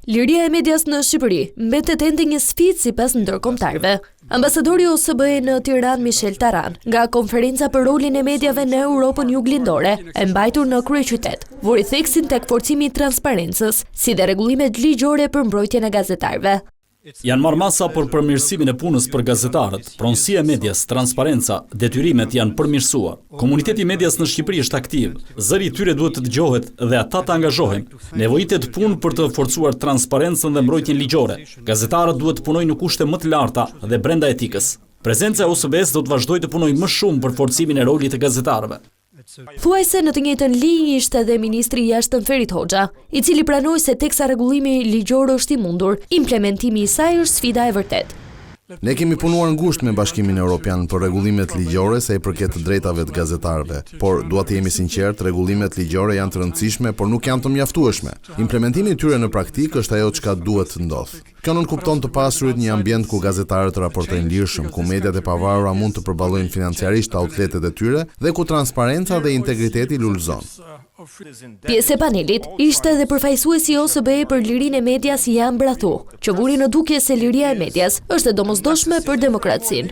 Liria e medias në Shqipëri mbetet ende një sfidë sipas ndërkombëtarëve. Ambasadori OSBE në Tiranë Michel Taran, nga konferenca për rolin e mediave në Europën Juglindore, e mbajtur në kryeqytet, vuri theksin tek forcimi i transparencës, si dhe rregullimet ligjore për mbrojtjen e gazetarëve. Janë marrë masa për përmirësimin e punës për gazetarët, pronësia e medias, transparenca, detyrimet janë përmirësuar. Komuniteti i medias në Shqipëri është aktiv, zëri i tyre duhet të dëgjohet dhe ata të angazhohen. Nevojitet punë për të forcuar transparencën dhe mbrojtjen ligjore. Gazetarët duhet të punojnë në kushte më të larta dhe brenda etikës. Prezenca e OSBE-s do të vazhdojë të punojë më shumë për forcimin e rolit të gazetarëve. Thuajse në të njëjtën linjë ishte edhe ministri i jashtëm Ferit Hoxha, i cili pranoi se teksa rregullimi ligjor është i mundur, implementimi i saj është sfida e vërtetë. Ne kemi punuar ngushtë me Bashkimin Evropian për rregullimet ligjore sa i përket të drejtave të gazetarëve, por dua të jemi sinqert, rregullimet ligjore janë të rëndësishme, por nuk janë të mjaftueshme. Implementimi i tyre në praktikë është ajo çka duhet të ndodhë. Kjo nuk kupton të pasurit një ambient ku gazetarët raportojnë lirshëm, ku mediat e pavarura mund të përballojnë financiarisht outletet e tyre dhe ku transparenca dhe integriteti lulëzon. Pjesë e panelit ishte edhe përfaqësuesi i OSBE për lirinë e medias Jan Brathu, që vuri në dukje se liria e medias është e domosdoshme për demokracinë.